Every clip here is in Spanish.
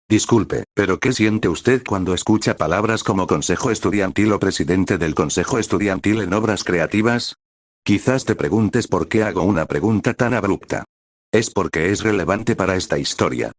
Disculpe, pero ¿qué siente usted cuando escucha palabras como consejo estudiantil o presidente del consejo estudiantil en obras creativas? Quizás te preguntes por qué hago una pregunta tan abrupta. Es porque es relevante para esta historia.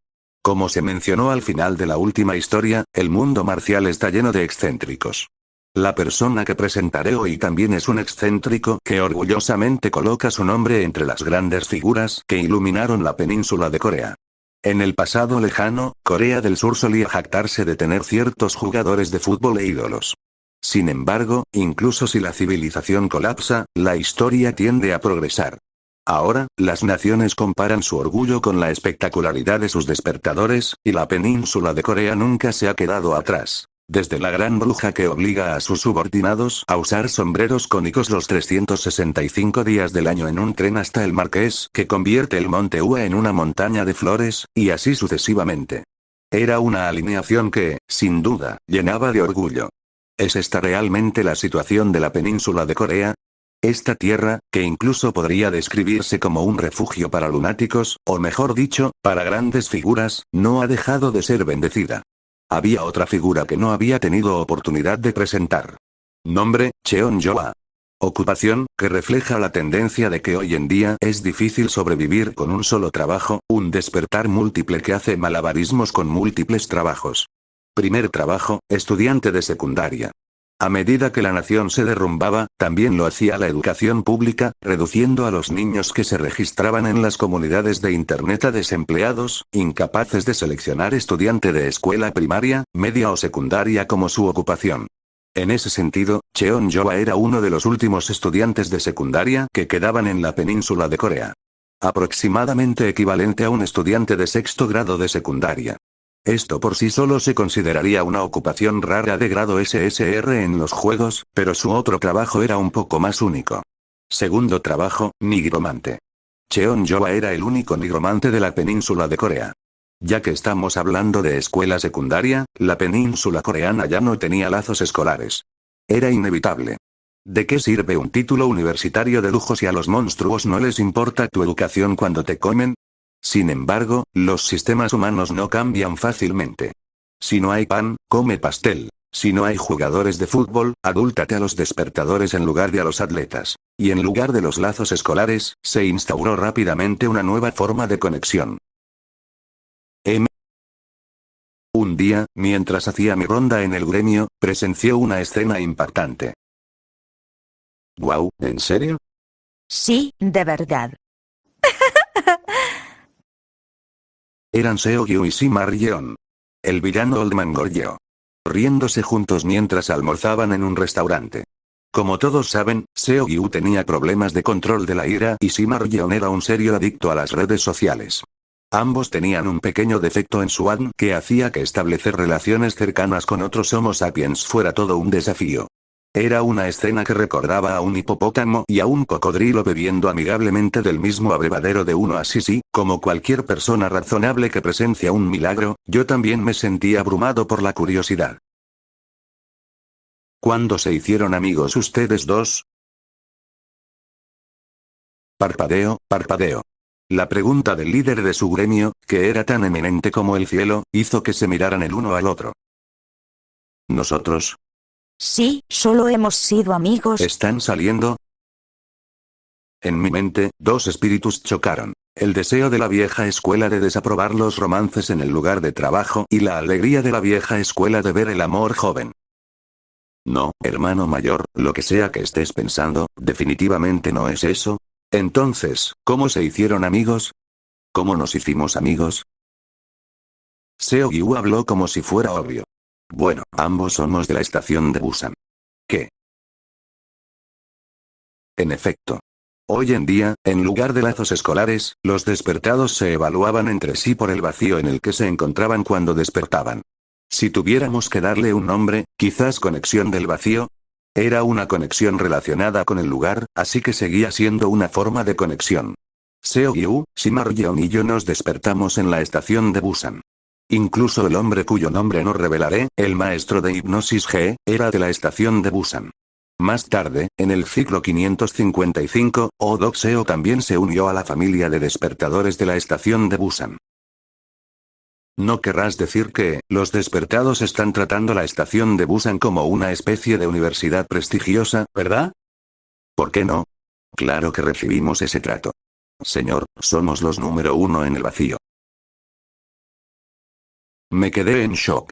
Como se mencionó al final de la última historia, el mundo marcial está lleno de excéntricos. La persona que presentaré hoy también es un excéntrico que orgullosamente coloca su nombre entre las grandes figuras que iluminaron la península de Corea. En el pasado lejano, Corea del Sur solía jactarse de tener ciertos jugadores de fútbol e ídolos. Sin embargo, incluso si la civilización colapsa, la historia tiende a progresar. Ahora, las naciones comparan su orgullo con la espectacularidad de sus despertadores, y la península de Corea nunca se ha quedado atrás. Desde la gran bruja que obliga a sus subordinados a usar sombreros cónicos los 365 días del año en un tren hasta el marqués que convierte el monte Ua en una montaña de flores, y así sucesivamente. Era una alineación que, sin duda, llenaba de orgullo. ¿Es esta realmente la situación de la península de Corea? Esta tierra, que incluso podría describirse como un refugio para lunáticos, o mejor dicho, para grandes figuras, no ha dejado de ser bendecida. Había otra figura que no había tenido oportunidad de presentar. Nombre, Cheon-joa. Ocupación, que refleja la tendencia de que hoy en día es difícil sobrevivir con un solo trabajo, un despertar múltiple que hace malabarismos con múltiples trabajos. Primer trabajo, estudiante de secundaria. A medida que la nación se derrumbaba, también lo hacía la educación pública, reduciendo a los niños que se registraban en las comunidades de Internet a desempleados, incapaces de seleccionar estudiante de escuela primaria, media o secundaria como su ocupación. En ese sentido, Cheon-joa era uno de los últimos estudiantes de secundaria que quedaban en la península de Corea. Aproximadamente equivalente a un estudiante de sexto grado de secundaria. Esto por sí solo se consideraría una ocupación rara de grado SSR en los juegos, pero su otro trabajo era un poco más único. Segundo trabajo, nigromante. Cheon-joa era el único nigromante de la península de Corea. Ya que estamos hablando de escuela secundaria, la península coreana ya no tenía lazos escolares. Era inevitable. ¿De qué sirve un título universitario de lujo si a los monstruos no les importa tu educación cuando te comen? Sin embargo, los sistemas humanos no cambian fácilmente. Si no hay pan, come pastel. Si no hay jugadores de fútbol, adúltate a los despertadores en lugar de a los atletas. Y en lugar de los lazos escolares, se instauró rápidamente una nueva forma de conexión. Un día, mientras hacía mi ronda en el gremio, presenció una escena impactante. «Guau, ¿en serio?» Sí, de verdad. Eran Seo-gyu y Simar-yeon. El villano Oldman Goryeo. Riéndose juntos mientras almorzaban en un restaurante. Como todos saben, Seo-gyu tenía problemas de control de la ira y Simar-yeon era un serio adicto a las redes sociales. Ambos tenían un pequeño defecto en su ADN que hacía que establecer relaciones cercanas con otros Homo sapiens fuera todo un desafío. Era una escena que recordaba a un hipopótamo y a un cocodrilo bebiendo amigablemente del mismo abrevadero de uno así sí, como cualquier persona razonable que presencia un milagro, yo también me sentí abrumado por la curiosidad. ¿Cuándo se hicieron amigos ustedes dos? Parpadeo, parpadeo. La pregunta del líder de su gremio, que era tan eminente como el cielo, hizo que se miraran el uno al otro. ¿Nosotros? Sí, solo hemos sido amigos. ¿Están saliendo? En mi mente, dos espíritus chocaron. El deseo de la vieja escuela de desaprobar los romances en el lugar de trabajo y la alegría de la vieja escuela de ver el amor joven. No, hermano mayor, lo que sea que estés pensando, definitivamente no es eso. Entonces, ¿cómo se hicieron amigos? ¿Cómo nos hicimos amigos? Seo-gyu habló como si fuera obvio. Bueno, ambos somos de la estación de Busan. ¿Qué? En efecto. Hoy en día, en lugar de lazos escolares, los despertados se evaluaban entre sí por el vacío en el que se encontraban cuando despertaban. Si tuviéramos que darle un nombre, quizás conexión del vacío. Era una conexión relacionada con el lugar, así que seguía siendo una forma de conexión. Seo-gyu, Simar-yeon y yo nos despertamos en la estación de Busan. Incluso el hombre cuyo nombre no revelaré, el maestro de hipnosis G, era de la estación de Busan. Más tarde, en el ciclo 555, Oh-dok-seo también se unió a la familia de despertadores de la estación de Busan. No querrás decir que, los despertados están tratando la estación de Busan como una especie de universidad prestigiosa, ¿verdad? ¿Por qué no? Claro que recibimos ese trato. Señor, somos los número uno en el vacío. Me quedé en shock.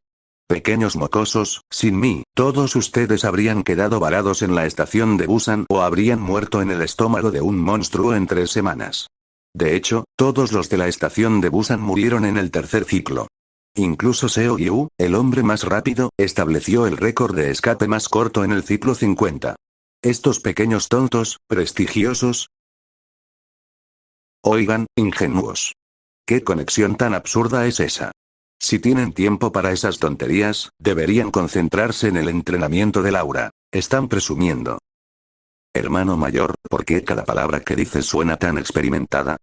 Pequeños mocosos, sin mí, todos ustedes habrían quedado varados en la estación de Busan o habrían muerto en el estómago de un monstruo en 3 semanas. De hecho, todos los de la estación de Busan murieron en el tercer ciclo. Incluso Seo Yu, el hombre más rápido, estableció el récord de escape más corto en el ciclo 50. Estos pequeños tontos, prestigiosos. Oigan, ingenuos. ¿Qué conexión tan absurda es esa? Si tienen tiempo para esas tonterías, deberían concentrarse en el entrenamiento de Laura. Están presumiendo. Hermano mayor, ¿por qué cada palabra que dices suena tan experimentada?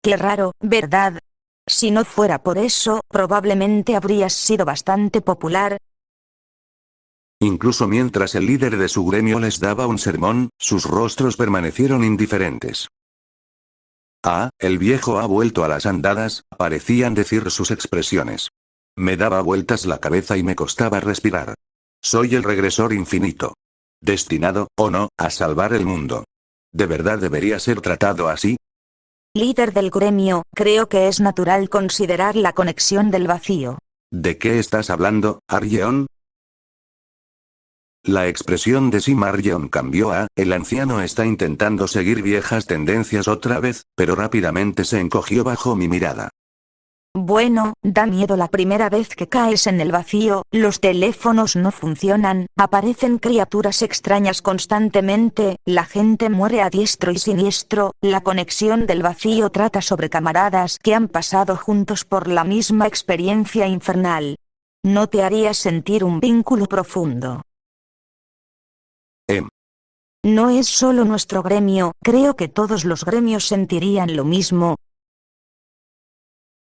Qué raro, ¿verdad? Si no fuera por eso, probablemente habrías sido bastante popular. Incluso mientras el líder de su gremio les daba un sermón, sus rostros permanecieron indiferentes. Ah, el viejo ha vuelto a las andadas, parecían decir sus expresiones. Me daba vueltas la cabeza y me costaba respirar. Soy el regresor infinito. Destinado, o no, a salvar el mundo. ¿De verdad debería ser tratado así? Líder del gremio, creo que es natural considerar la conexión del vacío. ¿De qué estás hablando, Aryeon? La expresión de Sim Aryeon cambió a, el anciano está intentando seguir viejas tendencias otra vez, pero rápidamente se encogió bajo mi mirada. Bueno, da miedo la primera vez que caes en el vacío, los teléfonos no funcionan, aparecen criaturas extrañas constantemente, la gente muere a diestro y siniestro, la conexión del vacío trata sobre camaradas que han pasado juntos por la misma experiencia infernal. ¿No te haría sentir un vínculo profundo? No es solo nuestro gremio, creo que todos los gremios sentirían lo mismo.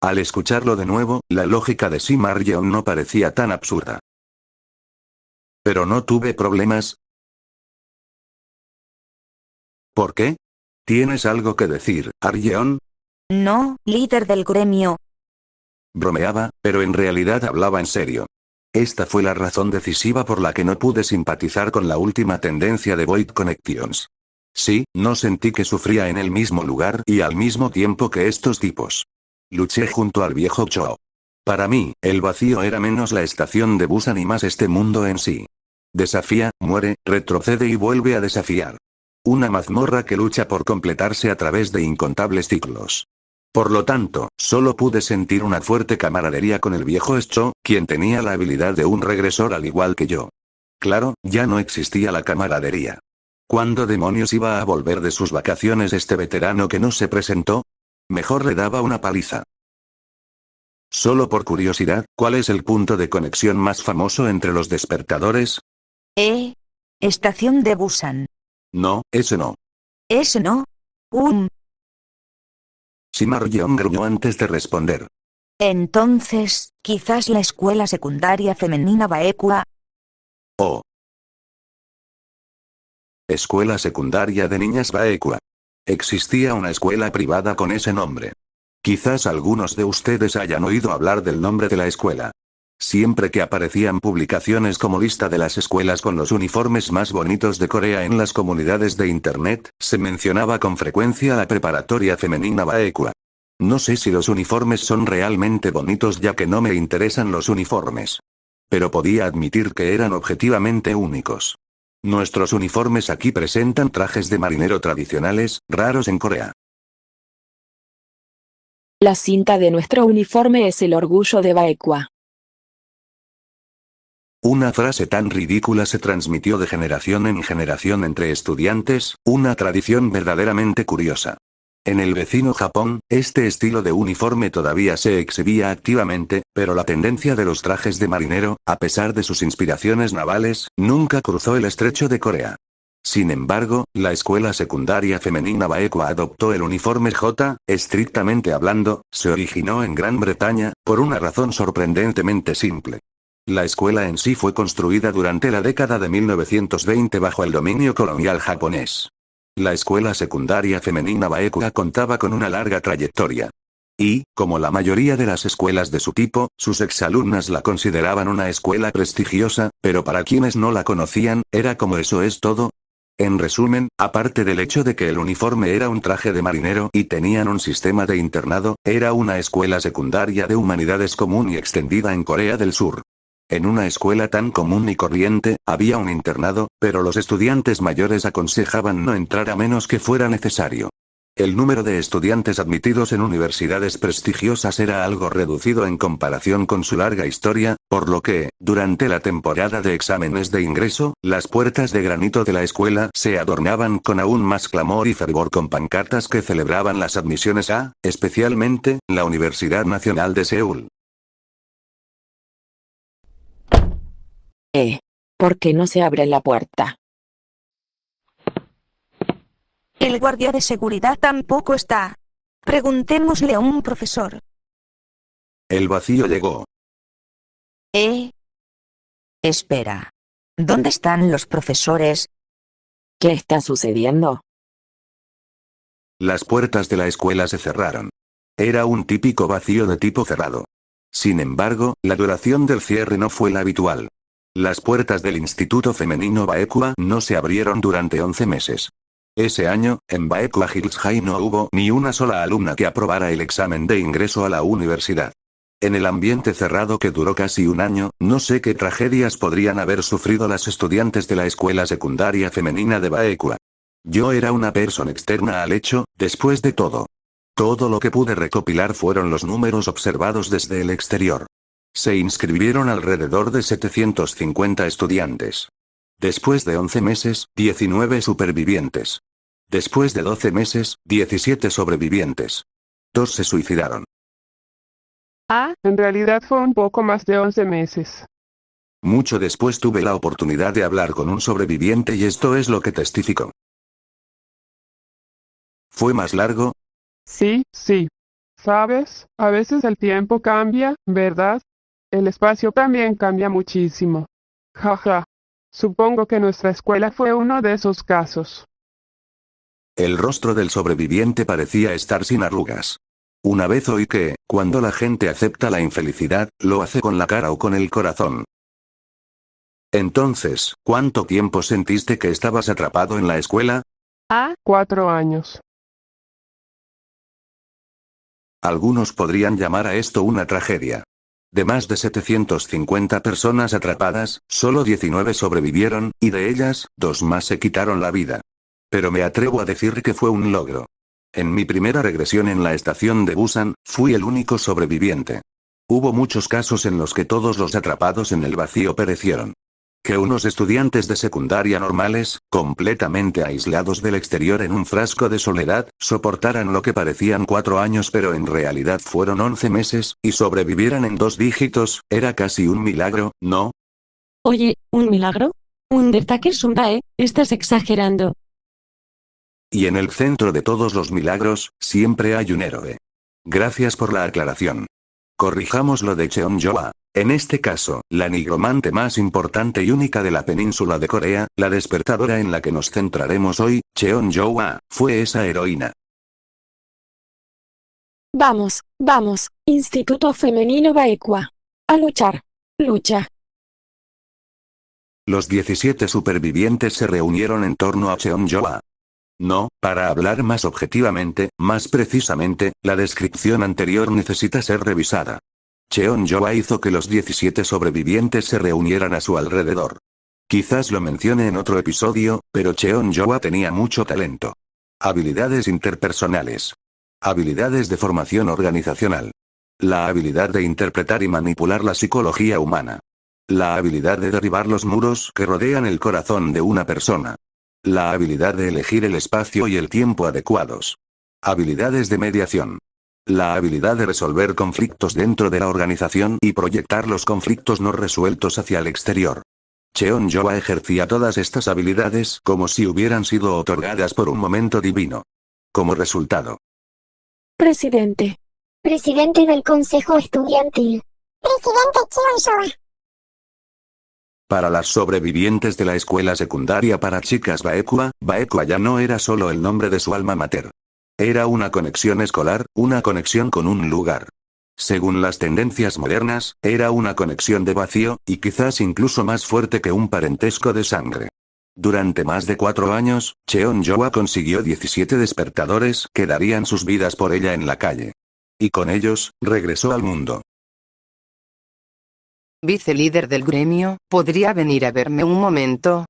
Al escucharlo de nuevo, la lógica de Sim Aryeon no parecía tan absurda. Pero no tuve problemas. ¿Por qué? ¿Tienes algo que decir, Aryeon? No, líder del gremio. Bromeaba, pero en realidad hablaba en serio. Esta fue la razón decisiva por la que no pude simpatizar con la última tendencia de Void Connections. Sí, no sentí que sufría en el mismo lugar y al mismo tiempo que estos tipos. Luché junto al viejo Cho. Para mí, el vacío era menos la estación de Busan y más este mundo en sí. Desafía, muere, retrocede y vuelve a desafiar. Una mazmorra que lucha por completarse a través de incontables ciclos. Por lo tanto, solo pude sentir una fuerte camaradería con el viejo Cho, quien tenía la habilidad de un regresor al igual que yo. Claro, ya no existía la camaradería. ¿Cuándo demonios iba a volver de sus vacaciones este veterano que no se presentó? Mejor le daba una paliza. Solo por curiosidad, ¿cuál es el punto de conexión más famoso entre los despertadores? Estación de Busan. No, ese no. ¿Ese no? Sim Aryeon gruñó antes de responder. Entonces, quizás la escuela secundaria femenina Baekua. Oh. Escuela secundaria de niñas Baekua. Existía una escuela privada con ese nombre. Quizás algunos de ustedes hayan oído hablar del nombre de la escuela. Siempre que aparecían publicaciones como lista de las escuelas con los uniformes más bonitos de Corea en las comunidades de internet, se mencionaba con frecuencia la preparatoria femenina Baekua. No sé si los uniformes son realmente bonitos ya que no me interesan los uniformes. Pero podía admitir que eran objetivamente únicos. Nuestros uniformes aquí presentan trajes de marinero tradicionales, raros en Corea. La cinta de nuestro uniforme es el orgullo de Baekua. Una frase tan ridícula se transmitió de generación en generación entre estudiantes, una tradición verdaderamente curiosa. En el vecino Japón, este estilo de uniforme todavía se exhibía activamente, pero la tendencia de los trajes de marinero, a pesar de sus inspiraciones navales, nunca cruzó el estrecho de Corea. Sin embargo, la escuela secundaria femenina Baekua adoptó el uniforme J, estrictamente hablando, se originó en Gran Bretaña, por una razón sorprendentemente simple. La escuela en sí fue construida durante la década de 1920 bajo el dominio colonial japonés. La escuela secundaria femenina Baekua contaba con una larga trayectoria. Y, como la mayoría de las escuelas de su tipo, sus exalumnas la consideraban una escuela prestigiosa, pero para quienes no la conocían, era como eso es todo. En resumen, aparte del hecho de que el uniforme era un traje de marinero y tenían un sistema de internado, era una escuela secundaria de humanidades común y extendida en Corea del Sur. En una escuela tan común y corriente, había un internado, pero los estudiantes mayores aconsejaban no entrar a menos que fuera necesario. El número de estudiantes admitidos en universidades prestigiosas era algo reducido en comparación con su larga historia, por lo que, durante la temporada de exámenes de ingreso, las puertas de granito de la escuela se adornaban con aún más clamor y fervor con pancartas que celebraban las admisiones a, especialmente, la Universidad Nacional de Seúl. ¿Por qué no se abre la puerta? El guardia de seguridad tampoco está. Preguntémosle a un profesor. El vacío llegó. Espera. ¿Dónde están los profesores? ¿Qué está sucediendo? Las puertas de la escuela se cerraron. Era un típico vacío de tipo cerrado. Sin embargo, la duración del cierre no fue la habitual. Las puertas del Instituto Femenino Baekwa no se abrieron durante 11 meses. Ese año, en Baekwa Hills High no hubo ni una sola alumna que aprobara el examen de ingreso a la universidad. En el ambiente cerrado que duró casi un año, no sé qué tragedias podrían haber sufrido las estudiantes de la escuela secundaria femenina de Baekwa. Yo era una persona externa al hecho, después de todo. Todo lo que pude recopilar fueron los números observados desde el exterior. Se inscribieron alrededor de 750 estudiantes. Después de 11 meses, 19 supervivientes. Después de 12 meses, 17 sobrevivientes. 2 se suicidaron. En realidad fue un poco más de 11 meses. Mucho después tuve la oportunidad de hablar con un sobreviviente y esto es lo que testificó. ¿Fue más largo? Sí. ¿Sabes? A veces el tiempo cambia, ¿verdad? El espacio también cambia muchísimo. Jaja. Supongo que nuestra escuela fue uno de esos casos. El rostro del sobreviviente parecía estar sin arrugas. Una vez oí que, cuando la gente acepta la infelicidad, lo hace con la cara o con el corazón. Entonces, ¿cuánto tiempo sentiste que estabas atrapado en la escuela? 4 años. Algunos podrían llamar a esto una tragedia. De más de 750 personas atrapadas, solo 19 sobrevivieron, y de ellas, 2 más se quitaron la vida. Pero me atrevo a decir que fue un logro. En mi primera regresión en la estación de Busan, fui el único sobreviviente. Hubo muchos casos en los que todos los atrapados en el vacío perecieron. Que unos estudiantes de secundaria normales, completamente aislados del exterior en un frasco de soledad, soportaran lo que parecían 4 años pero en realidad fueron 11 meses, y sobrevivieran en 2 dígitos, era casi un milagro, ¿no? Oye, ¿un milagro? Un destaque Sundae, estás exagerando. Y en el centro de todos los milagros, siempre hay un héroe. Gracias por la aclaración. Corrijamos lo de Cheonjoa. En este caso, la nigromante más importante y única de la península de Corea, la despertadora en la que nos centraremos hoy, Cheonjoa, fue esa heroína. Vamos, Instituto Femenino Baekwa. A luchar. Lucha. Los 17 supervivientes se reunieron en torno a Cheonjoa. No, para hablar más objetivamente, más precisamente, la descripción anterior necesita ser revisada. Cheonjoa hizo que los 17 sobrevivientes se reunieran a su alrededor. Quizás lo mencione en otro episodio, pero Cheonjoa tenía mucho talento. Habilidades interpersonales. Habilidades de formación organizacional. La habilidad de interpretar y manipular la psicología humana. La habilidad de derribar los muros que rodean el corazón de una persona. La habilidad de elegir el espacio y el tiempo adecuados. Habilidades de mediación. La habilidad de resolver conflictos dentro de la organización y proyectar los conflictos no resueltos hacia el exterior. Cheonjoa ejercía todas estas habilidades como si hubieran sido otorgadas por un momento divino. Como resultado. Presidente. Presidente del Consejo Estudiantil. Presidente Cheonjoa. Para las sobrevivientes de la escuela secundaria para chicas Baekwa, Baekwa ya no era solo el nombre de su alma mater. Era una conexión escolar, una conexión con un lugar. Según las tendencias modernas, era una conexión de vacío, y quizás incluso más fuerte que un parentesco de sangre. Durante más de 4 años, Cheon-Joa consiguió 17 despertadores que darían sus vidas por ella en la calle. Y con ellos, regresó al mundo. Vicelíder del gremio, ¿podría venir a verme un momento?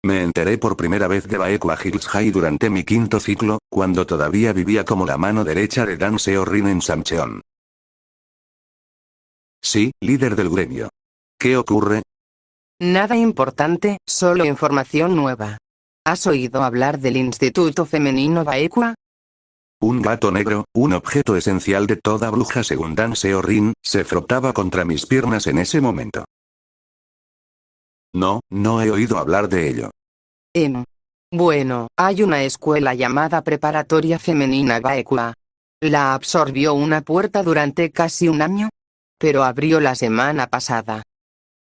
Me enteré por primera vez de Baekwa Hills High durante mi 5º ciclo, cuando todavía vivía como la mano derecha de Dan Seo-rin en Samcheon. Sí, líder del gremio. ¿Qué ocurre? Nada importante, solo información nueva. ¿Has oído hablar del Instituto Femenino Baekwa? Un gato negro, un objeto esencial de toda bruja según Dan Seo-rin, se frotaba contra mis piernas en ese momento. No, no he oído hablar de ello. Bueno, hay una escuela llamada Preparatoria Femenina Baekwa. La absorbió una puerta durante casi un año. Pero abrió la semana pasada.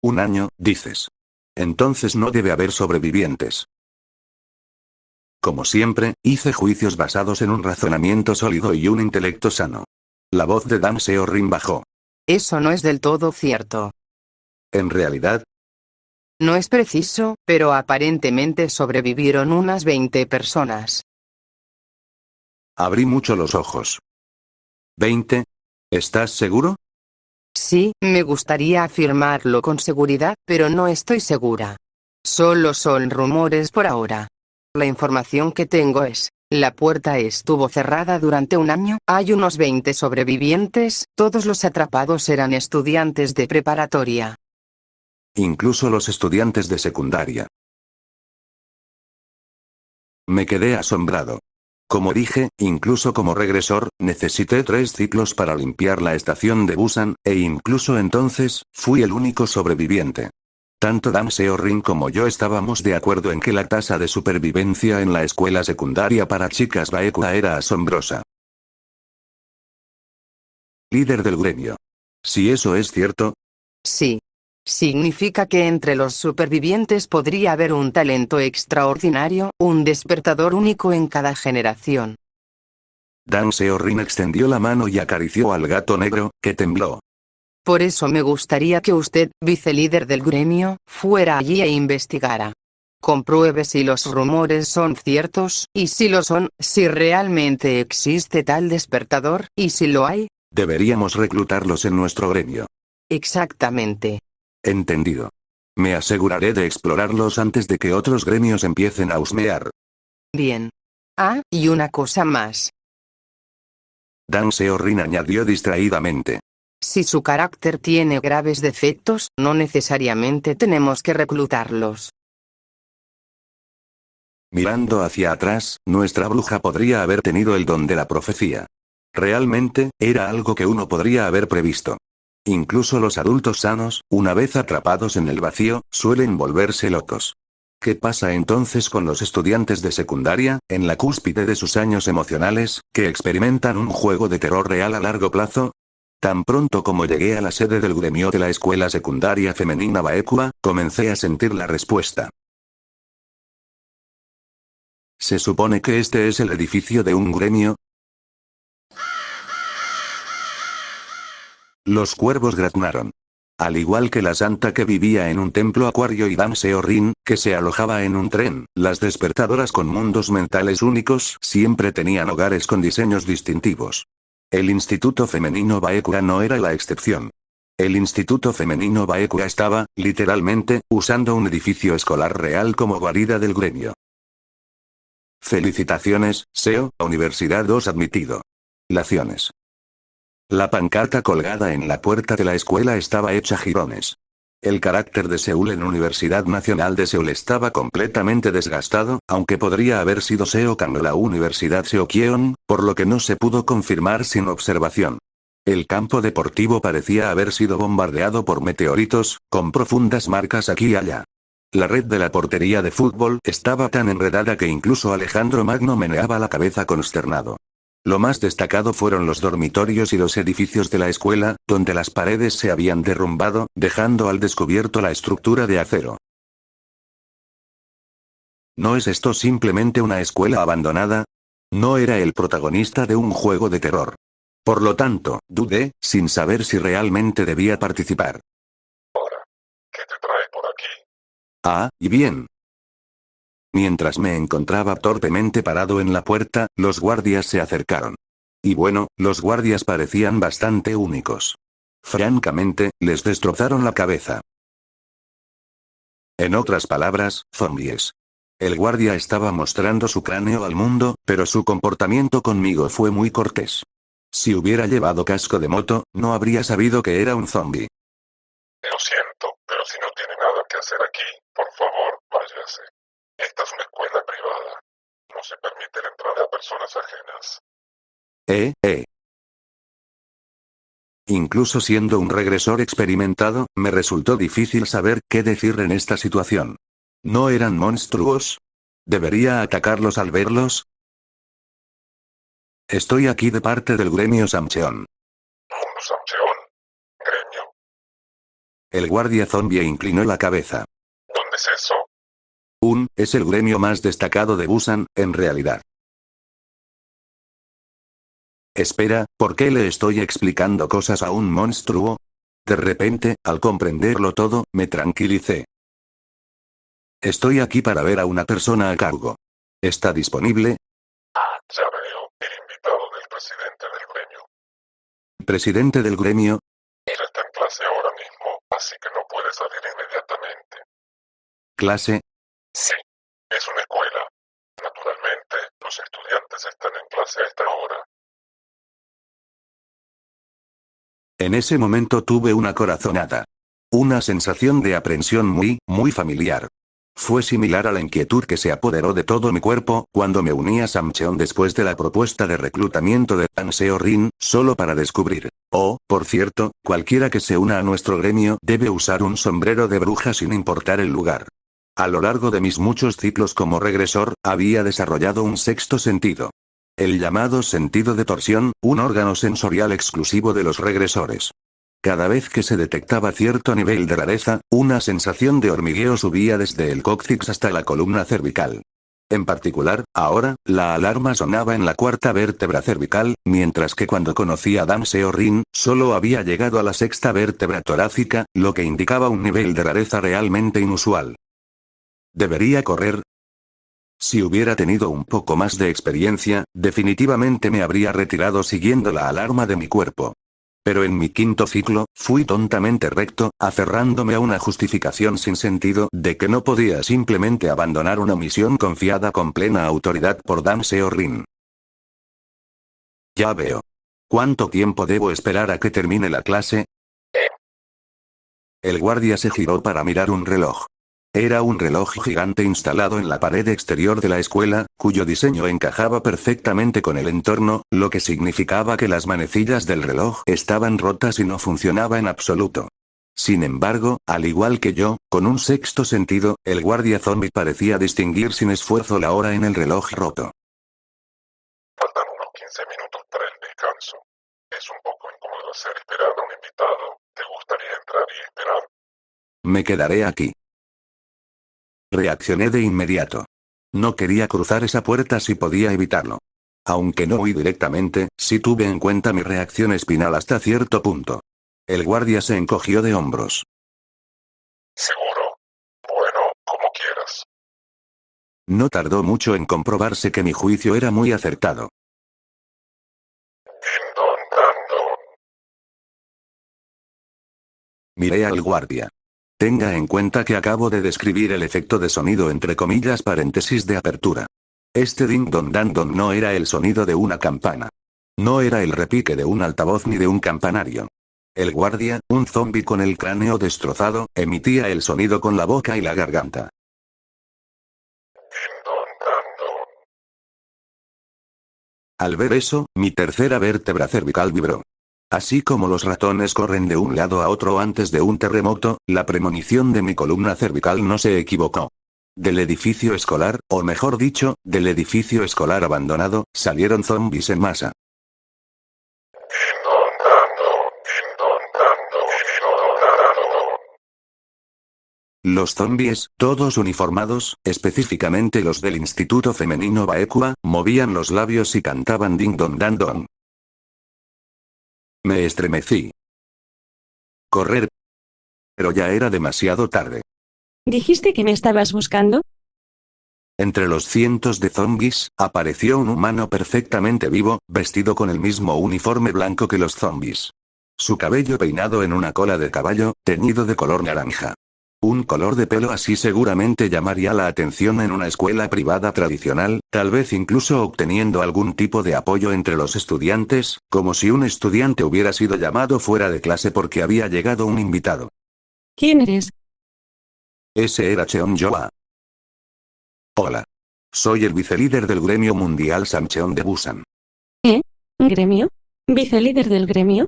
¿Un año, dices? Entonces no debe haber sobrevivientes. Como siempre, hice juicios basados en un razonamiento sólido y un intelecto sano. La voz de Dan Seo-rin bajó. Eso no es del todo cierto. En realidad, no es preciso, pero aparentemente sobrevivieron unas 20 personas. Abrí mucho los ojos. ¿20? ¿Estás seguro? Sí, me gustaría afirmarlo con seguridad, pero no estoy segura. Solo son rumores por ahora. La información que tengo es, la puerta estuvo cerrada durante un año, hay unos 20 sobrevivientes, todos los atrapados eran estudiantes de preparatoria. Incluso los estudiantes de secundaria. Me quedé asombrado. Como dije, incluso como regresor, necesité 3 ciclos para limpiar la estación de Busan, e incluso entonces, fui el único sobreviviente. Tanto Dan Seo-rin como yo estábamos de acuerdo en que la tasa de supervivencia en la escuela secundaria para chicas Baekwa era asombrosa. Líder del gremio. Si eso es cierto. Sí. Significa que entre los supervivientes podría haber un talento extraordinario, un despertador único en cada generación. Dan Seo-rin extendió la mano y acarició al gato negro, que tembló. Por eso me gustaría que usted, vicelíder del gremio, fuera allí e investigara. Compruebe si los rumores son ciertos, y si lo son, si realmente existe tal despertador, y si lo hay. Deberíamos reclutarlos en nuestro gremio. Exactamente. Entendido. Me aseguraré de explorarlos antes de que otros gremios empiecen a husmear. Bien. Ah, y una cosa más. Dan Seo-rin añadió distraídamente. Si su carácter tiene graves defectos, no necesariamente tenemos que reclutarlos. Mirando hacia atrás, nuestra bruja podría haber tenido el don de la profecía. Realmente, era algo que uno podría haber previsto. Incluso los adultos sanos, una vez atrapados en el vacío, suelen volverse locos. ¿Qué pasa entonces con los estudiantes de secundaria, en la cúspide de sus años emocionales, que experimentan un juego de terror real a largo plazo? Tan pronto como llegué a la sede del gremio de la escuela secundaria femenina Baekwa, comencé a sentir la respuesta. ¿Se supone que este es el edificio de un gremio? Los cuervos graznaron. Al igual que la santa que vivía en un templo acuario y Dan Seo-rin, que se alojaba en un tren, las despertadoras con mundos mentales únicos siempre tenían hogares con diseños distintivos. El Instituto Femenino Baekwa no era la excepción. El Instituto Femenino Baekwa estaba, literalmente, usando un edificio escolar real como guarida del gremio. Felicitaciones, Seo, Universidad 2 admitido. Laciones. La pancarta colgada en la puerta de la escuela estaba hecha jirones. El carácter de Seúl en Universidad Nacional de Seúl estaba completamente desgastado, aunque podría haber sido Seokan o la Universidad Seokyeon, por lo que no se pudo confirmar sin observación. El campo deportivo parecía haber sido bombardeado por meteoritos, con profundas marcas aquí y allá. La red de la portería de fútbol estaba tan enredada que incluso Alejandro Magno meneaba la cabeza consternado. Lo más destacado fueron los dormitorios y los edificios de la escuela, donde las paredes se habían derrumbado, dejando al descubierto la estructura de acero. ¿No es esto simplemente una escuela abandonada? No era el protagonista de un juego de terror. Por lo tanto, dudé, sin saber si realmente debía participar. Ahora, ¿qué te trae por aquí? Ah, y bien. Mientras me encontraba torpemente parado en la puerta, los guardias se acercaron. Y bueno, los guardias parecían bastante únicos. Francamente, les destrozaron la cabeza. En otras palabras, zombies. El guardia estaba mostrando su cráneo al mundo, pero su comportamiento conmigo fue muy cortés. Si hubiera llevado casco de moto, no habría sabido que era un zombie. Lo siento, pero si no tiene nada que hacer aquí, por favor, váyase. Esta es una escuela privada. No se permite la entrada a personas ajenas. Incluso siendo un regresor experimentado, me resultó difícil saber qué decir en esta situación. ¿No eran monstruos? ¿Debería atacarlos al verlos? Estoy aquí de parte del gremio Samcheon. Un Samcheon. Gremio. El guardia zombie inclinó la cabeza. ¿Dónde es eso? Es el gremio más destacado de Busan, en realidad. Espera, ¿por qué le estoy explicando cosas a un monstruo? De repente, al comprenderlo todo, me tranquilicé. Estoy aquí para ver a una persona a cargo. ¿Está disponible? Ah, ya veo. El invitado del presidente del gremio. ¿Presidente del gremio? Él está en clase ahora mismo, así que no puede salir inmediatamente. ¿Clase? Sí. Es una escuela. Naturalmente, los estudiantes están en clase a esta hora. En ese momento tuve una corazonada. Una sensación de aprensión muy familiar. Fue similar a la inquietud que se apoderó de todo mi cuerpo cuando me uní a Samcheon después de la propuesta de reclutamiento de Dan Seo-rin, solo para descubrir. Oh, por cierto, cualquiera que se una a nuestro gremio debe usar un sombrero de bruja sin importar el lugar. A lo largo de mis muchos ciclos como regresor, había desarrollado un sexto sentido. El llamado sentido de torsión, un órgano sensorial exclusivo de los regresores. Cada vez que se detectaba cierto nivel de rareza, una sensación de hormigueo subía desde el cóccix hasta la columna cervical. En particular, ahora, la alarma sonaba en la cuarta vértebra cervical, mientras que cuando conocí a Dan Seo-rin, solo había llegado a la sexta vértebra torácica, lo que indicaba un nivel de rareza realmente inusual. ¿Debería correr? Si hubiera tenido un poco más de experiencia, definitivamente me habría retirado siguiendo la alarma de mi cuerpo. Pero en mi quinto ciclo, fui tontamente recto, aferrándome a una justificación sin sentido de que no podía simplemente abandonar una misión confiada con plena autoridad por Dan Seo-rin. Ya veo. ¿Cuánto tiempo debo esperar a que termine la clase? El guardia se giró para mirar un reloj. Era un reloj gigante instalado en la pared exterior de la escuela, cuyo diseño encajaba perfectamente con el entorno, lo que significaba que las manecillas del reloj estaban rotas y no funcionaba en absoluto. Sin embargo, al igual que yo, con un sexto sentido, el guardia zombie parecía distinguir sin esfuerzo la hora en el reloj roto. Faltan unos 15 minutos para el descanso. Es un poco incómodo hacer esperar a un invitado. ¿Te gustaría entrar y esperar? Me quedaré aquí. Reaccioné de inmediato. No quería cruzar esa puerta si podía evitarlo. Aunque no huí directamente, sí tuve en cuenta mi reacción espinal hasta cierto punto. El guardia se encogió de hombros. ¿Seguro? Bueno, como quieras. No tardó mucho en comprobarse que mi juicio era muy acertado. Din don dan don. Miré al guardia. Tenga en cuenta que acabo de describir el efecto de sonido entre comillas paréntesis de apertura. Este ding don dan don no era el sonido de una campana. No era el repique de un altavoz ni de un campanario. El guardia, un zombi con el cráneo destrozado, emitía el sonido con la boca y la garganta. Din don dan don. Al ver eso, mi tercera vértebra cervical vibró. Así como los ratones corren de un lado a otro antes de un terremoto, la premonición de mi columna cervical no se equivocó. Del edificio escolar, o mejor dicho, del edificio escolar abandonado, salieron zombies en masa. Din don dan don. Din don dan don. Din don dan don. Los zombies, todos uniformados, específicamente los del Instituto Femenino Baekua, movían los labios y cantaban Ding Dong Dan Dong. Me estremecí. Correr. Pero ya era demasiado tarde. ¿Dijiste que me estabas buscando? Entre los cientos de zombies, apareció un humano perfectamente vivo, vestido con el mismo uniforme blanco que los zombies. Su cabello peinado en una cola de caballo, teñido de color naranja. Un color de pelo así seguramente llamaría la atención en una escuela privada tradicional, tal vez incluso obteniendo algún tipo de apoyo entre los estudiantes, como si un estudiante hubiera sido llamado fuera de clase porque había llegado un invitado. ¿Quién eres? Ese era Cheon Joa. Hola. Soy el vicelíder del gremio mundial Samcheon de Busan. ¿Gremio? ¿Vicelíder del gremio?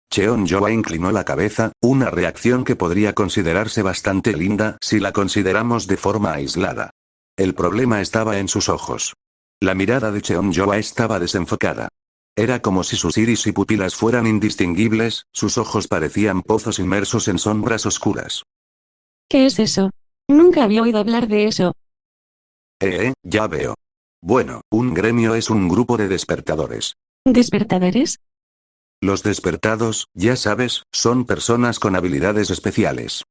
Cheon Joa inclinó la cabeza, una reacción que podría considerarse bastante linda si la consideramos de forma aislada. El problema estaba en sus ojos. La mirada de Cheon Joa estaba desenfocada. Era como si sus iris y pupilas fueran indistinguibles, sus ojos parecían pozos inmersos en sombras oscuras. ¿Qué es eso? Nunca había oído hablar de eso. Ya veo. Bueno, un gremio es un grupo de despertadores. ¿Despertadores? Los despertados, ya sabes, son personas con habilidades especiales.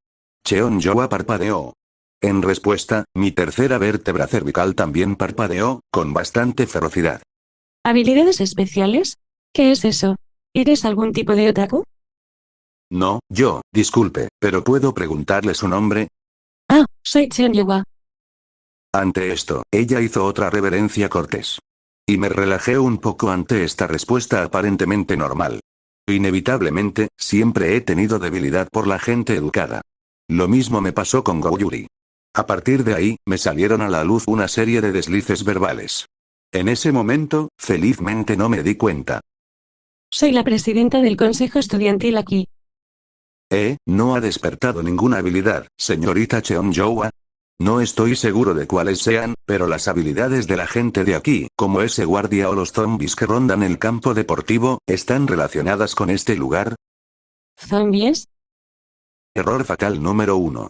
Cheon Joa parpadeó. En respuesta, mi tercera vértebra cervical también parpadeó, con bastante ferocidad. ¿Habilidades especiales? ¿Qué es eso? ¿Eres algún tipo de otaku? No, disculpe, pero ¿puedo preguntarle su nombre? Ah, soy Cheon Joa. Ante esto, ella hizo otra reverencia cortés. Y me relajé un poco ante esta respuesta aparentemente normal. Inevitablemente, siempre he tenido debilidad por la gente educada. Lo mismo me pasó con Goyuri. A partir de ahí, me salieron a la luz una serie de deslices verbales. En ese momento, felizmente no me di cuenta. Soy la presidenta del consejo estudiantil aquí. No ha despertado ninguna habilidad, señorita Cheon Joa. No estoy seguro de cuáles sean, pero las habilidades de la gente de aquí, como ese guardia o los zombies que rondan el campo deportivo, ¿están relacionadas con este lugar? ¿Zombies? Error fatal número 1.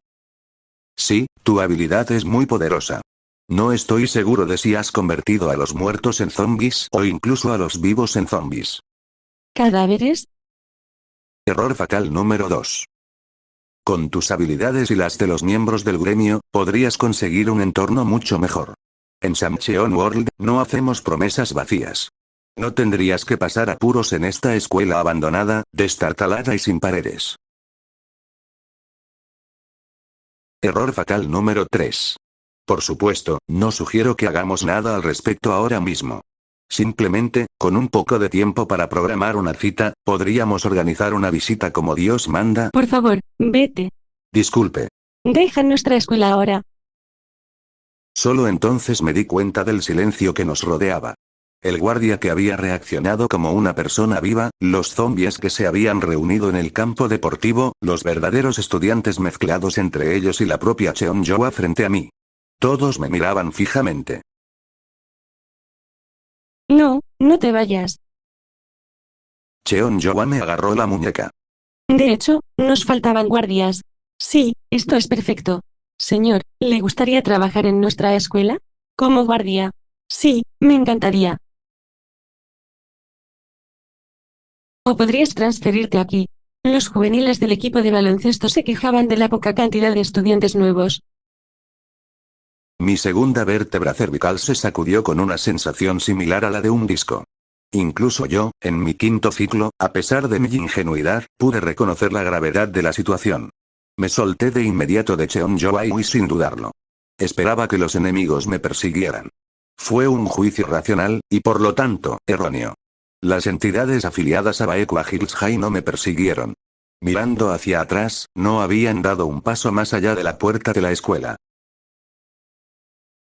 Sí, tu habilidad es muy poderosa. No estoy seguro de si has convertido a los muertos en zombies o incluso a los vivos en zombies. ¿Cadáveres? Error fatal número 2. Con tus habilidades y las de los miembros del gremio, podrías conseguir un entorno mucho mejor. En Samcheon World, no hacemos promesas vacías. No tendrías que pasar apuros en esta escuela abandonada, destartalada y sin paredes. Error fatal número 3. Por supuesto, no sugiero que hagamos nada al respecto ahora mismo. Simplemente, con un poco de tiempo para programar una cita, podríamos organizar una visita como Dios manda. Por favor, vete. Disculpe. Deja nuestra escuela ahora. Solo entonces me di cuenta del silencio que nos rodeaba. El guardia que había reaccionado como una persona viva, los zombies que se habían reunido en el campo deportivo, los verdaderos estudiantes mezclados entre ellos y la propia Cheon Joa frente a mí. Todos me miraban fijamente. No, no te vayas. Cheon Joa me agarró la muñeca. De hecho, nos faltaban guardias. Sí, esto es perfecto. Señor, ¿le gustaría trabajar en nuestra escuela? Como guardia. Sí, me encantaría. O podrías transferirte aquí. Los juveniles del equipo de baloncesto se quejaban de la poca cantidad de estudiantes nuevos. Mi segunda vértebra cervical se sacudió con una sensación similar a la de un disco. Incluso yo, en mi quinto ciclo, a pesar de mi ingenuidad, pude reconocer la gravedad de la situación. Me solté de inmediato de Cheon Joa y sin dudarlo. Esperaba que los enemigos me persiguieran. Fue un juicio racional, y por lo tanto, erróneo. Las entidades afiliadas a Baekwa Hills High no me persiguieron. Mirando hacia atrás, no habían dado un paso más allá de la puerta de la escuela.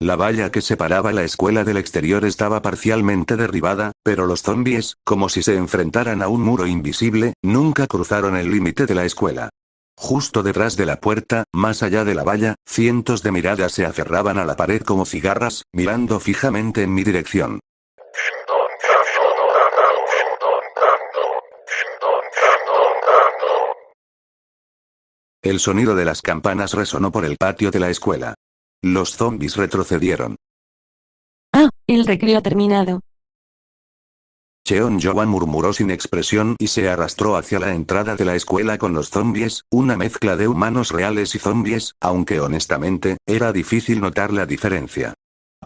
La valla que separaba la escuela del exterior estaba parcialmente derribada, pero los zombies, como si se enfrentaran a un muro invisible, nunca cruzaron el límite de la escuela. Justo detrás de la puerta, más allá de la valla, cientos de miradas se aferraban a la pared como cigarras, mirando fijamente en mi dirección. El sonido de las campanas resonó por el patio de la escuela. Los zombies retrocedieron. Ah, el recreo ha terminado. Cheon-Joa murmuró sin expresión y se arrastró hacia la entrada de la escuela con los zombies, una mezcla de humanos reales y zombies, aunque honestamente, era difícil notar la diferencia.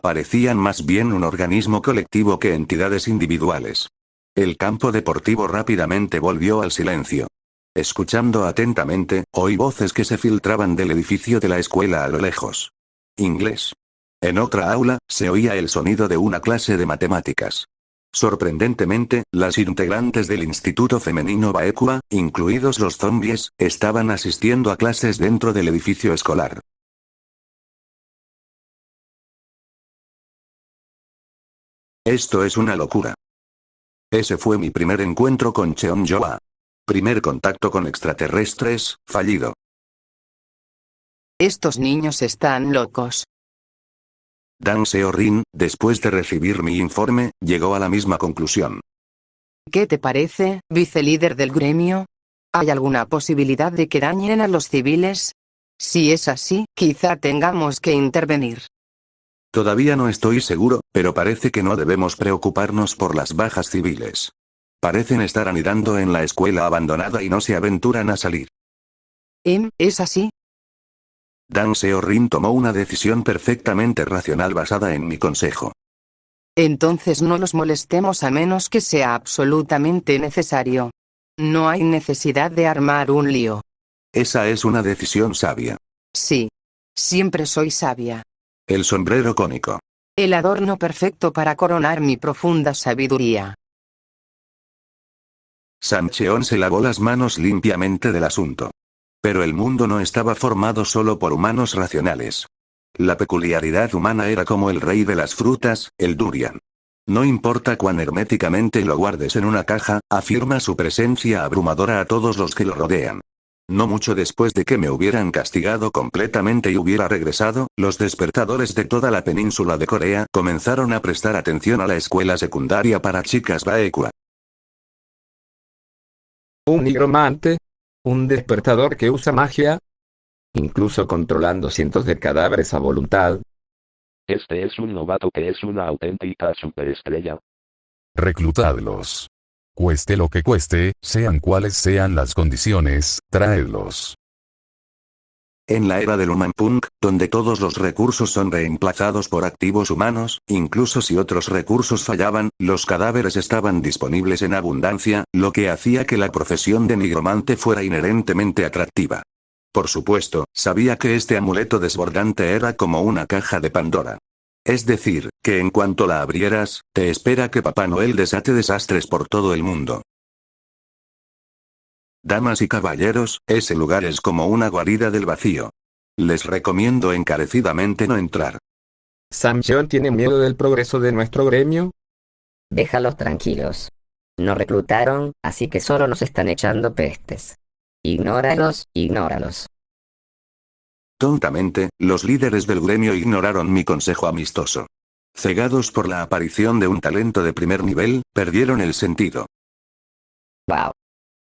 Parecían más bien un organismo colectivo que entidades individuales. El campo deportivo rápidamente volvió al silencio. Escuchando atentamente, oí voces que se filtraban del edificio de la escuela a lo lejos. Inglés. En otra aula, se oía el sonido de una clase de matemáticas. Sorprendentemente, las integrantes del Instituto Femenino Baekua, incluidos los zombies, estaban asistiendo a clases dentro del edificio escolar. Esto es una locura. Ese fue mi primer encuentro con Cheon-Joa. Primer contacto con extraterrestres, fallido. Estos niños están locos. Dan Seo-rin, después de recibir mi informe, llegó a la misma conclusión. ¿Qué te parece, vicelíder del gremio? ¿Hay alguna posibilidad de que dañen a los civiles? Si es así, quizá tengamos que intervenir. Todavía no estoy seguro, pero parece que no debemos preocuparnos por las bajas civiles. Parecen estar anidando en la escuela abandonada y no se aventuran a salir. ¿Es así? Dan Seo-rin tomó una decisión perfectamente racional basada en mi consejo. Entonces no los molestemos a menos que sea absolutamente necesario. No hay necesidad de armar un lío. Esa es una decisión sabia. Sí. Siempre soy sabia. El sombrero cónico. El adorno perfecto para coronar mi profunda sabiduría. Samcheon se lavó las manos limpiamente del asunto. Pero el mundo no estaba formado solo por humanos racionales. La peculiaridad humana era como el rey de las frutas, el durian. No importa cuán herméticamente lo guardes en una caja, afirma su presencia abrumadora a todos los que lo rodean. No mucho después de que me hubieran castigado completamente y hubiera regresado, los despertadores de toda la península de Corea comenzaron a prestar atención a la escuela secundaria para chicas Baekua. Un nigromante. Un despertador que usa magia. Incluso controlando cientos de cadáveres a voluntad. Este es un novato que es una auténtica superestrella. Reclutadlos. Cueste lo que cueste, sean cuales sean las condiciones, traedlos. En la era del Humanpunk, donde todos los recursos son reemplazados por activos humanos, incluso si otros recursos fallaban, los cadáveres estaban disponibles en abundancia, lo que hacía que la profesión de nigromante fuera inherentemente atractiva. Por supuesto, sabía que este amuleto desbordante era como una caja de Pandora. Es decir, que en cuanto la abrieras, te espera que Papá Noel desate desastres por todo el mundo. Damas y caballeros, ese lugar es como una guarida del vacío. Les recomiendo encarecidamente no entrar. ¿Samcheon tiene miedo del progreso de nuestro gremio? Déjalos tranquilos. Nos reclutaron, así que solo nos están echando pestes. Ignóralos, ignóralos. Tontamente, los líderes del gremio ignoraron mi consejo amistoso. Cegados por la aparición de un talento de primer nivel, perdieron el sentido. Wow.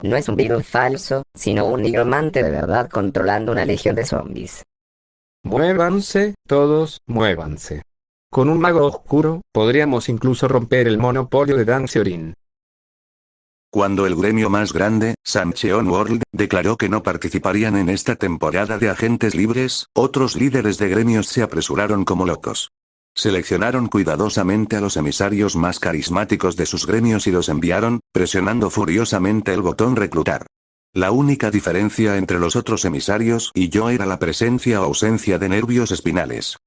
No es un virus falso, sino un nigromante de verdad controlando una legión de zombies. Muévanse, todos, muévanse. Con un mago oscuro, podríamos incluso romper el monopolio de Dan Seo-rin. Cuando el gremio más grande, Samcheon World, declaró que no participarían en esta temporada de agentes libres, otros líderes de gremios se apresuraron como locos. Seleccionaron cuidadosamente a los emisarios más carismáticos de sus gremios y los enviaron, presionando furiosamente el botón reclutar. La única diferencia entre los otros emisarios y yo era la presencia o ausencia de nervios espinales.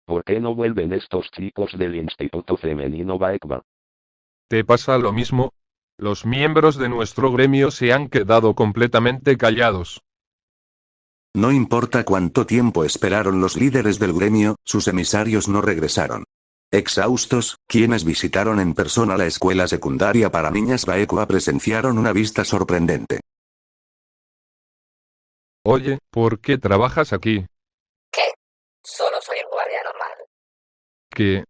¿Por qué no vuelven estos chicos del Instituto Femenino Baekwa? ¿Te pasa lo mismo? Los miembros de nuestro gremio se han quedado completamente callados. No importa cuánto tiempo esperaron los líderes del gremio, sus emisarios no regresaron. Exhaustos, quienes visitaron en persona la escuela secundaria para niñas Baekwa presenciaron una vista sorprendente. Oye, ¿por qué trabajas aquí? ¿Qué? Solo soy un guardia normal. ¿Qué?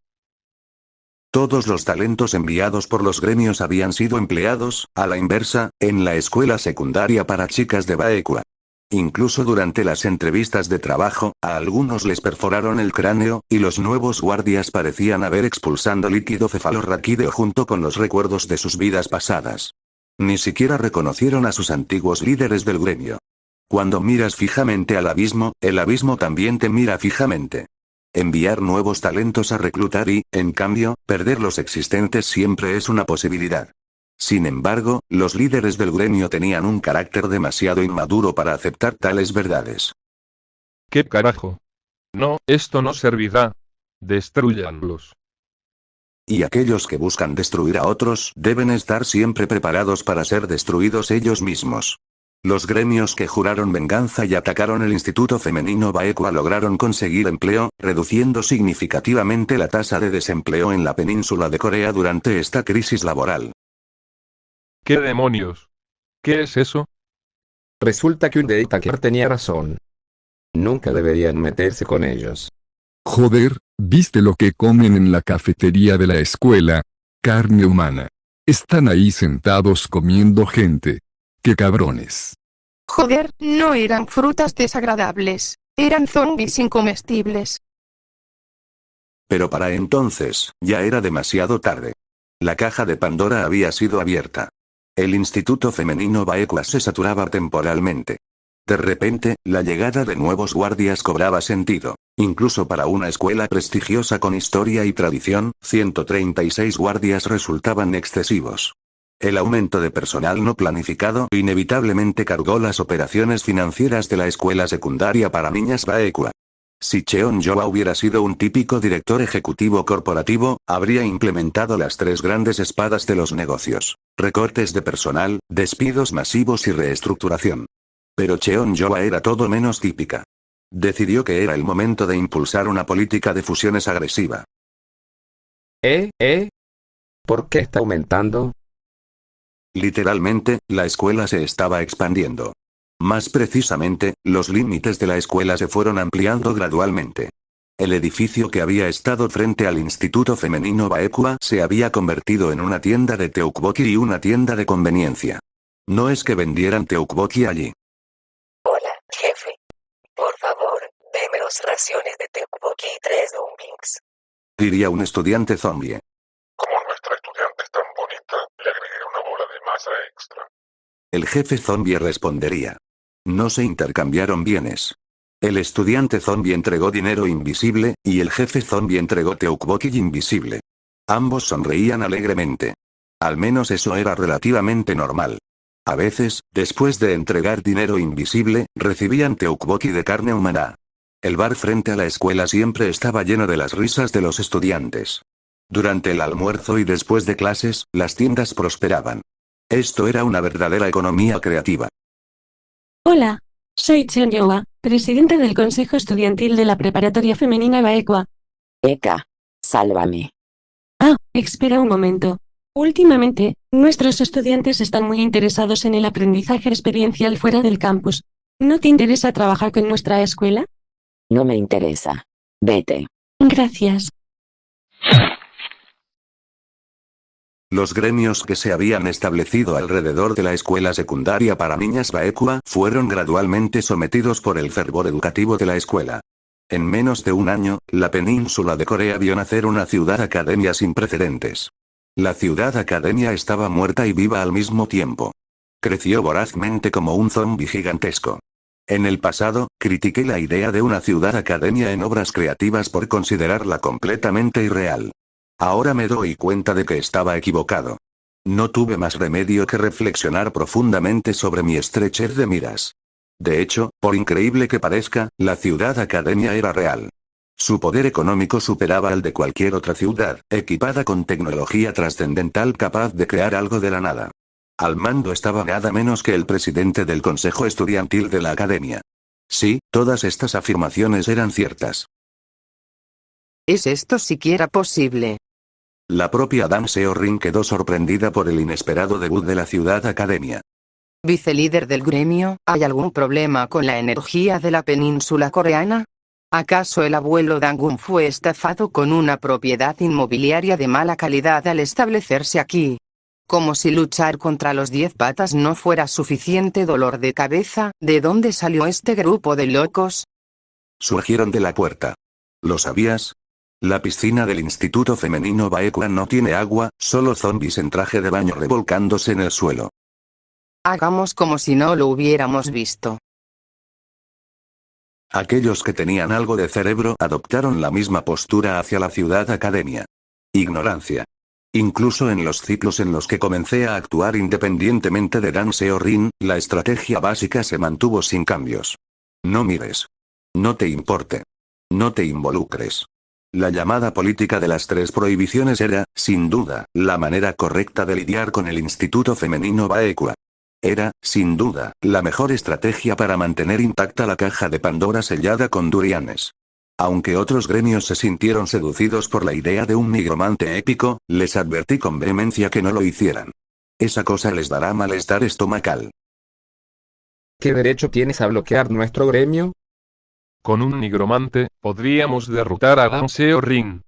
Todos los talentos enviados por los gremios habían sido empleados, a la inversa, en la escuela secundaria para chicas de Baekwa. Incluso durante las entrevistas de trabajo, a algunos les perforaron el cráneo, y los nuevos guardias parecían haber expulsando líquido cefalorraquídeo junto con los recuerdos de sus vidas pasadas. Ni siquiera reconocieron a sus antiguos líderes del gremio. Cuando miras fijamente al abismo, el abismo también te mira fijamente. Enviar nuevos talentos a reclutar y, en cambio, perder los existentes siempre es una posibilidad. Sin embargo, los líderes del gremio tenían un carácter demasiado inmaduro para aceptar tales verdades. ¿Qué carajo? No, esto no servirá. Destrúyanlos. Y aquellos que buscan destruir a otros deben estar siempre preparados para ser destruidos ellos mismos. Los gremios que juraron venganza y atacaron el Instituto Femenino Baekwa lograron conseguir empleo, reduciendo significativamente la tasa de desempleo en la península de Corea durante esta crisis laboral. ¿Qué demonios? ¿Qué es eso? Resulta que un Deitakir tenía razón. Nunca deberían meterse con ellos. Joder, ¿viste lo que comen en la cafetería de la escuela? Carne humana. Están ahí sentados comiendo gente. ¡Qué cabrones! Joder, no eran frutas desagradables. Eran zombies incomestibles. Pero para entonces, ya era demasiado tarde. La caja de Pandora había sido abierta. El Instituto Femenino Baekwa se saturaba temporalmente. De repente, la llegada de nuevos guardias cobraba sentido. Incluso para una escuela prestigiosa con historia y tradición, 136 guardias resultaban excesivos. El aumento de personal no planificado inevitablemente cargó las operaciones financieras de la escuela secundaria para niñas Baekwa. Si Cheon-joa hubiera sido un típico director ejecutivo corporativo, habría implementado las tres grandes espadas de los negocios: recortes de personal, despidos masivos y reestructuración. Pero Cheon-joa era todo menos típica. Decidió que era el momento de impulsar una política de fusiones agresiva. ¿Por qué está aumentando? Literalmente, la escuela se estaba expandiendo. Más precisamente, los límites de la escuela se fueron ampliando gradualmente. El edificio que había estado frente al Instituto Femenino Baekwa se había convertido en una tienda de teukboki y una tienda de conveniencia. No es que vendieran teukboki allí. Hola, jefe. Por favor, deme 2 raciones de teukboki y 3 dumplings. Diría un estudiante zombie. Como nuestra estudiante es tan bonita, le agregué una bola de masa extra. El jefe zombie respondería. No se intercambiaron bienes. El estudiante zombie entregó dinero invisible, y el jefe zombie entregó teukboki invisible. Ambos sonreían alegremente. Al menos eso era relativamente normal. A veces, después de entregar dinero invisible, recibían teukboki de carne humana. El bar frente a la escuela siempre estaba lleno de las risas de los estudiantes. Durante el almuerzo y después de clases, las tiendas prosperaban. Esto era una verdadera economía creativa. Hola, soy Cheon-joa, presidente del Consejo Estudiantil de la Preparatoria Femenina Baekwa. Eka, sálvame. Ah, espera un momento. Últimamente, nuestros estudiantes están muy interesados en el aprendizaje experiencial fuera del campus. ¿No te interesa trabajar con nuestra escuela? No me interesa. Vete. Gracias. Los gremios que se habían establecido alrededor de la escuela secundaria para niñas Baekwa fueron gradualmente sometidos por el fervor educativo de la escuela. En menos de un año, la península de Corea vio nacer una ciudad academia sin precedentes. La ciudad academia estaba muerta y viva al mismo tiempo. Creció vorazmente como un zombi gigantesco. En el pasado, critiqué la idea de una ciudad academia en obras creativas por considerarla completamente irreal. Ahora me doy cuenta de que estaba equivocado. No tuve más remedio que reflexionar profundamente sobre mi estrechez de miras. De hecho, por increíble que parezca, la ciudad academia era real. Su poder económico superaba al de cualquier otra ciudad, equipada con tecnología trascendental capaz de crear algo de la nada. Al mando estaba nada menos que el presidente del consejo estudiantil de la academia. Sí, todas estas afirmaciones eran ciertas. ¿Es esto siquiera posible? La propia Dam Seo-rin quedó sorprendida por el inesperado debut de la ciudad academia. Vicelíder del gremio, ¿hay algún problema con la energía de la península coreana? ¿Acaso el abuelo Dangun fue estafado con una propiedad inmobiliaria de mala calidad al establecerse aquí? Como si luchar contra los 10 patas no fuera suficiente dolor de cabeza, ¿de dónde salió este grupo de locos? Surgieron de la puerta. ¿Lo sabías? La piscina del Instituto Femenino Baekwa no tiene agua, solo zombies en traje de baño revolcándose en el suelo. Hagamos como si no lo hubiéramos visto. Aquellos que tenían algo de cerebro adoptaron la misma postura hacia la ciudad academia. Ignorancia. Incluso en los ciclos en los que comencé a actuar independientemente de Dan Seo-rin, la estrategia básica se mantuvo sin cambios. No mires. No te importe. No te involucres. La llamada política de las 3 prohibiciones era, sin duda, la manera correcta de lidiar con el Instituto Femenino Baekwa. Era, sin duda, la mejor estrategia para mantener intacta la caja de Pandora sellada con durianes. Aunque otros gremios se sintieron seducidos por la idea de un nigromante épico, les advertí con vehemencia que no lo hicieran. Esa cosa les dará malestar estomacal. ¿Qué derecho tienes a bloquear nuestro gremio? Con un nigromante, podríamos derrotar a Dan Seo-rin.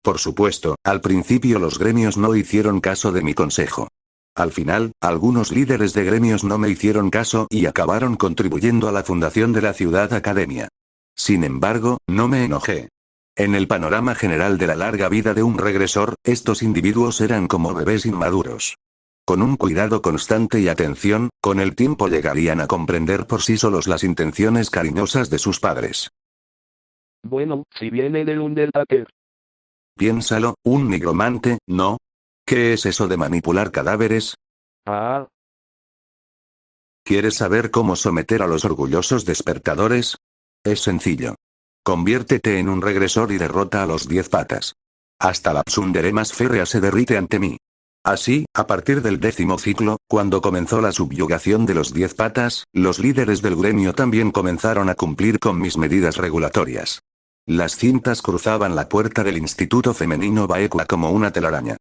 Por supuesto, al principio los gremios no hicieron caso de mi consejo. Al final, algunos líderes de gremios no me hicieron caso y acabaron contribuyendo a la fundación de la ciudad academia. Sin embargo, no me enojé. En el panorama general de la larga vida de un regresor, estos individuos eran como bebés inmaduros. Con un cuidado constante y atención, con el tiempo llegarían a comprender por sí solos las intenciones cariñosas de sus padres. Bueno, si viene del Undertaker. Piénsalo, un nigromante, ¿no? ¿Qué es eso de manipular cadáveres? Ah. ¿Quieres saber cómo someter a los orgullosos despertadores? Es sencillo. Conviértete en un regresor y derrota a los 10 patas. Hasta la tsundere más férrea se derrite ante mí. Así, a partir del 10º ciclo, cuando comenzó la subyugación de los 10 patas, los líderes del gremio también comenzaron a cumplir con mis medidas regulatorias. Las cintas cruzaban la puerta del Instituto Femenino Baekwa como una telaraña.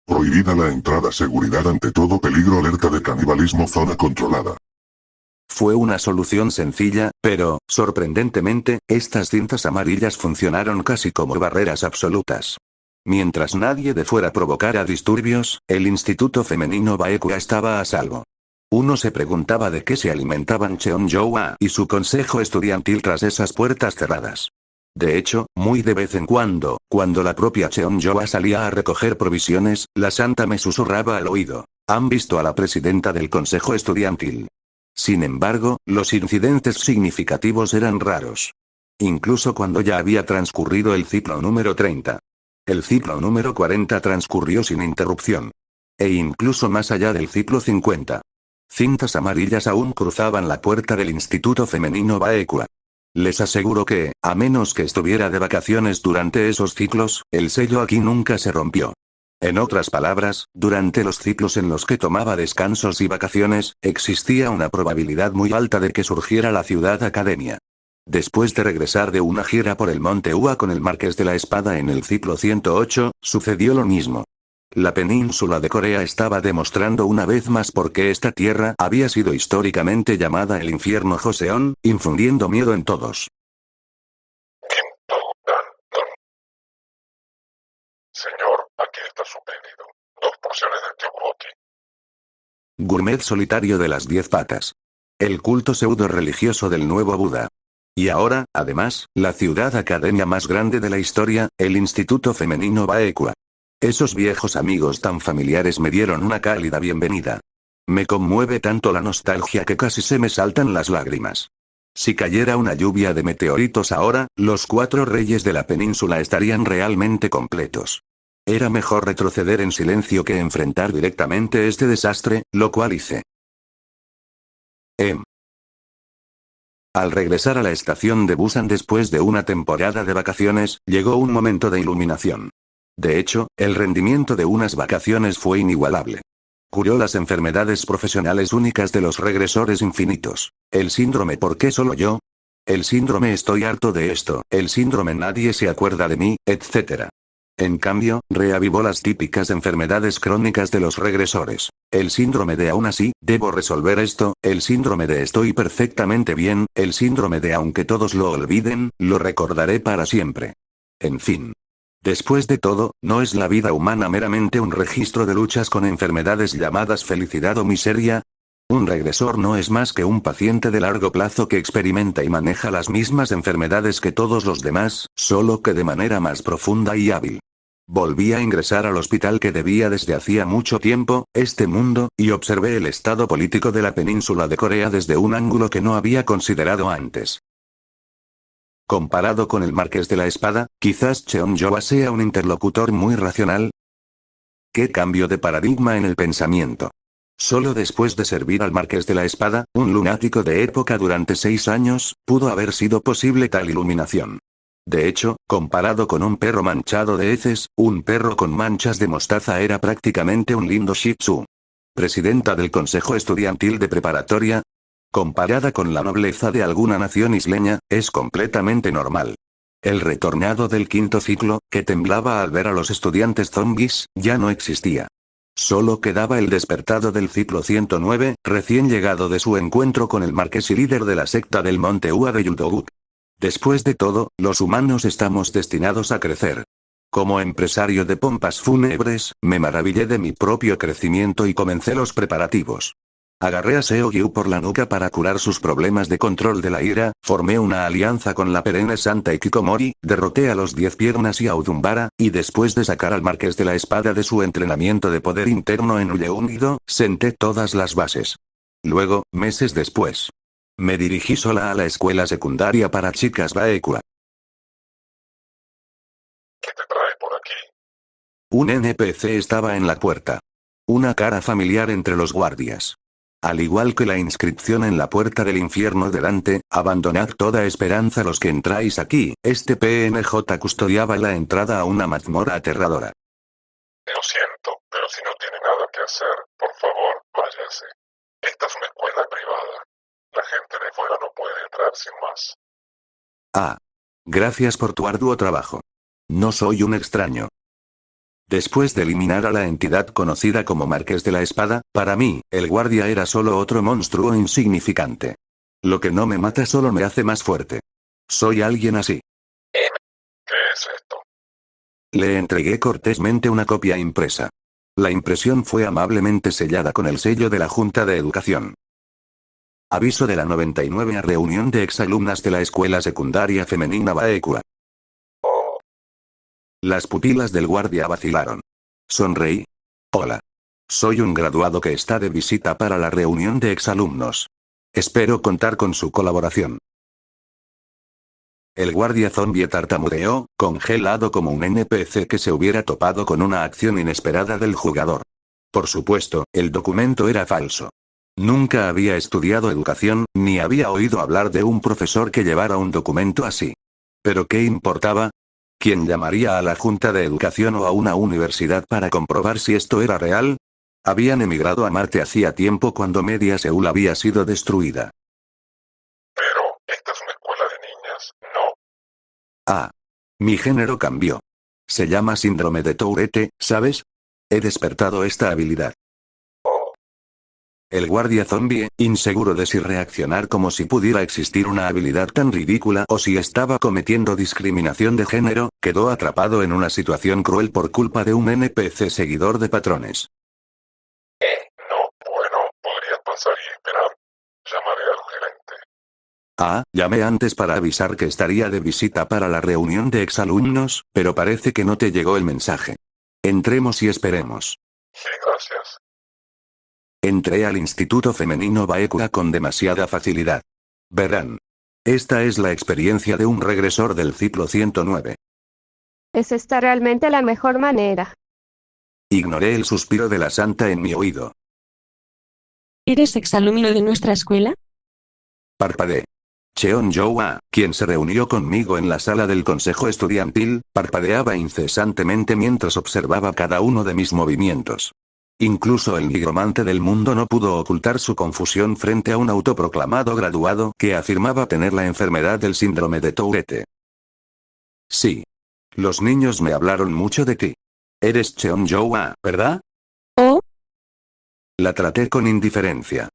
Prohibida la entrada, seguridad ante todo peligro, alerta de canibalismo, zona controlada. Fue una solución sencilla, pero, sorprendentemente, estas cintas amarillas funcionaron casi como barreras absolutas. Mientras nadie de fuera provocara disturbios, el Instituto Femenino Baekwa estaba a salvo. Uno se preguntaba de qué se alimentaban Cheon-joa y su consejo estudiantil tras esas puertas cerradas. De hecho, muy de vez en cuando la propia Cheon-joa salía a recoger provisiones, la santa me susurraba al oído: ¿han visto a la presidenta del consejo estudiantil? Sin embargo, los incidentes significativos eran raros. Incluso cuando ya había transcurrido el ciclo número 30. El ciclo número 40 transcurrió sin interrupción. E incluso más allá del ciclo 50. Cintas amarillas aún cruzaban la puerta del Instituto Femenino Baekwa. Les aseguro que, a menos que estuviera de vacaciones durante esos ciclos, el sello aquí nunca se rompió. En otras palabras, durante los ciclos en los que tomaba descansos y vacaciones, existía una probabilidad muy alta de que surgiera la ciudad academia. Después de regresar de una gira por el Monte Ua con el Marqués de la Espada en el ciclo 108, sucedió lo mismo. La península de Corea estaba demostrando una vez más por qué esta tierra había sido históricamente llamada el infierno Joseon, infundiendo miedo en todos. Señor, aquí está su pedido. 2 porciones de tteokbokki. Gourmet solitario de las 10 patas. El culto pseudo-religioso del nuevo Buda. Y ahora, además, la ciudad academia más grande de la historia, el Instituto Femenino Baekwa. Esos viejos amigos tan familiares me dieron una cálida bienvenida. Me conmueve tanto la nostalgia que casi se me saltan las lágrimas. Si cayera una lluvia de meteoritos ahora, los 4 reyes de la península estarían realmente completos. Era mejor retroceder en silencio que enfrentar directamente este desastre, lo cual hice. Al regresar a la estación de Busan después de una temporada de vacaciones, llegó un momento de iluminación. De hecho, el rendimiento de unas vacaciones fue inigualable. Curó las enfermedades profesionales únicas de los regresores infinitos. El síndrome ¿por qué solo yo? El síndrome estoy harto de esto, el síndrome nadie se acuerda de mí, etc. En cambio, reavivó las típicas enfermedades crónicas de los regresores. El síndrome de aún así, debo resolver esto, el síndrome de estoy perfectamente bien, el síndrome de aunque todos lo olviden, lo recordaré para siempre. En fin. Después de todo, ¿no es la vida humana meramente un registro de luchas con enfermedades llamadas felicidad o miseria? Un regresor no es más que un paciente de largo plazo que experimenta y maneja las mismas enfermedades que todos los demás, solo que de manera más profunda y hábil. Volví a ingresar al hospital que debía desde hacía mucho tiempo, este mundo, y observé el estado político de la península de Corea desde un ángulo que no había considerado antes. Comparado con el Marqués de la Espada, quizás Cheon-joa sea un interlocutor muy racional. ¿Qué cambio de paradigma en el pensamiento? Solo después de servir al Marqués de la Espada, un lunático de época durante 6 años, pudo haber sido posible tal iluminación. De hecho, comparado con un perro manchado de heces, un perro con manchas de mostaza era prácticamente un lindo Shih Tzu. Presidenta del Consejo Estudiantil de Preparatoria. Comparada con la nobleza de alguna nación isleña, es completamente normal. El retornado del quinto ciclo, que temblaba al ver a los estudiantes zombies, ya no existía. Solo quedaba el despertado del ciclo 109, recién llegado de su encuentro con el marqués y líder de la secta del Monte Ua de Yudoguk. Después de todo, los humanos estamos destinados a crecer. Como empresario de pompas fúnebres, me maravillé de mi propio crecimiento y comencé los preparativos. Agarré a Seo Gyu por la nuca para curar sus problemas de control de la ira, formé una alianza con la perenne Santa Ikikomori, derroté a los 10 piernas y a Udumbara, y después de sacar al Marqués de la Espada de su entrenamiento de poder interno en Uyeunido, senté todas las bases. Luego, meses después, me dirigí sola a la escuela secundaria para chicas Baekua. ¿Qué te trae por aquí? Un NPC estaba en la puerta. Una cara familiar entre los guardias. Al igual que la inscripción en la puerta del infierno de Dante, abandonad toda esperanza los que entráis aquí, este PNJ custodiaba la entrada a una mazmorra aterradora. Lo siento, pero si no tiene nada que hacer, por favor, váyase. Esta es una escuela privada. La gente de fuera no puede entrar sin más. Ah. Gracias por tu arduo trabajo. No soy un extraño. Después de eliminar a la entidad conocida como Marqués de la Espada, para mí, el guardia era solo otro monstruo insignificante. Lo que no me mata solo me hace más fuerte. Soy alguien así. ¿Qué es esto? Le entregué cortésmente una copia impresa. La impresión fue amablemente sellada con el sello de la Junta de Educación. Aviso de la 99ª reunión de exalumnas de la Escuela Secundaria Femenina Baekua. Las pupilas del guardia vacilaron. Sonreí. Hola. Soy un graduado que está de visita para la reunión de exalumnos. Espero contar con su colaboración. El guardia zombie tartamudeó, congelado como un NPC que se hubiera topado con una acción inesperada del jugador. Por supuesto, el documento era falso. Nunca había estudiado educación, ni había oído hablar de un profesor que llevara un documento así. ¿Pero qué importaba? ¿Quién llamaría a la Junta de Educación o a una universidad para comprobar si esto era real? Habían emigrado a Marte hacía tiempo cuando media Seúl había sido destruida. Pero, esta es una escuela de niñas, ¿no? Ah. Mi género cambió. Se llama síndrome de Tourette, ¿sabes? He despertado esta habilidad. El guardia zombie, inseguro de si reaccionar como si pudiera existir una habilidad tan ridícula o si estaba cometiendo discriminación de género, quedó atrapado en una situación cruel por culpa de un NPC seguidor de patrones. No, bueno, podría pasar y esperar. Llamaré al gerente. Ah, llamé antes para avisar que estaría de visita para la reunión de exalumnos, pero parece que no te llegó el mensaje. Entremos y esperemos. Sí, gracias. Entré al Instituto Femenino Baekua con demasiada facilidad. Verán. Esta es la experiencia de un regresor del ciclo 109. ¿Es esta realmente la mejor manera? Ignoré el suspiro de la santa en mi oído. ¿Eres exalumno de nuestra escuela? Parpadeé. Cheon-joa, quien se reunió conmigo en la sala del consejo estudiantil, parpadeaba incesantemente mientras observaba cada uno de mis movimientos. Incluso el nigromante del mundo no pudo ocultar su confusión frente a un autoproclamado graduado que afirmaba tener la enfermedad del síndrome de Tourette. Sí. Los niños me hablaron mucho de ti. Eres Cheon-joa, ¿verdad? Oh. La traté con indiferencia.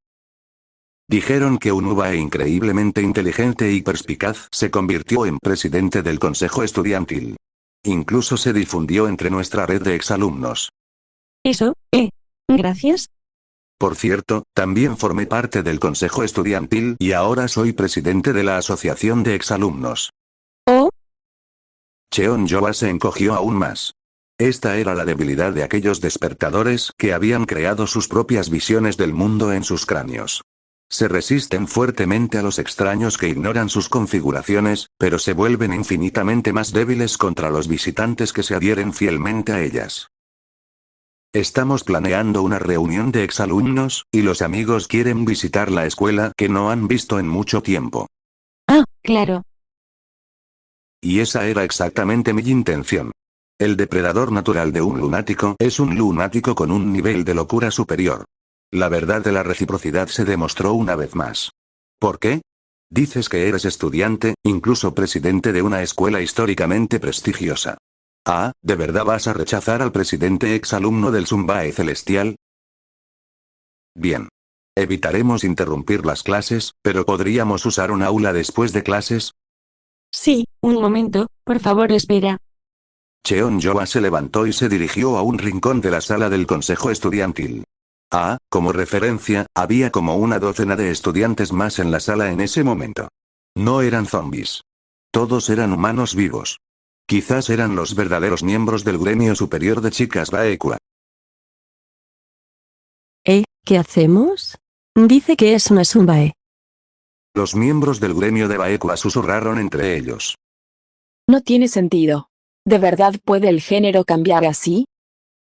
Dijeron que un UBAE increíblemente inteligente y perspicaz se convirtió en presidente del consejo estudiantil. Incluso se difundió entre nuestra red de exalumnos. Eso, gracias. Por cierto, también formé parte del consejo estudiantil y ahora soy presidente de la asociación de exalumnos. Oh. Cheon-Joa se encogió aún más. Esta era la debilidad de aquellos despertadores que habían creado sus propias visiones del mundo en sus cráneos. Se resisten fuertemente a los extraños que ignoran sus configuraciones, pero se vuelven infinitamente más débiles contra los visitantes que se adhieren fielmente a ellas. Estamos planeando una reunión de exalumnos, y los amigos quieren visitar la escuela que no han visto en mucho tiempo. Ah, claro. Y esa era exactamente mi intención. El depredador natural de un lunático es un lunático con un nivel de locura superior. La verdad de la reciprocidad se demostró una vez más. ¿Por qué? Dices que eres estudiante, incluso presidente de una escuela históricamente prestigiosa. Ah, ¿de verdad vas a rechazar al presidente exalumno del Zumbae Celestial? Bien. Evitaremos interrumpir las clases, pero ¿podríamos usar un aula después de clases? Sí, un momento, por favor espera. Cheon-Joa se levantó y se dirigió a un rincón de la sala del consejo estudiantil. Ah, como referencia, había como una docena de estudiantes más en la sala en ese momento. No eran zombies. Todos eran humanos vivos. Quizás eran los verdaderos miembros del gremio superior de chicas Baekwa. ¿Qué hacemos? Dice que es una Zumbae. Los miembros del gremio de Baekwa susurraron entre ellos. No tiene sentido. ¿De verdad puede el género cambiar así?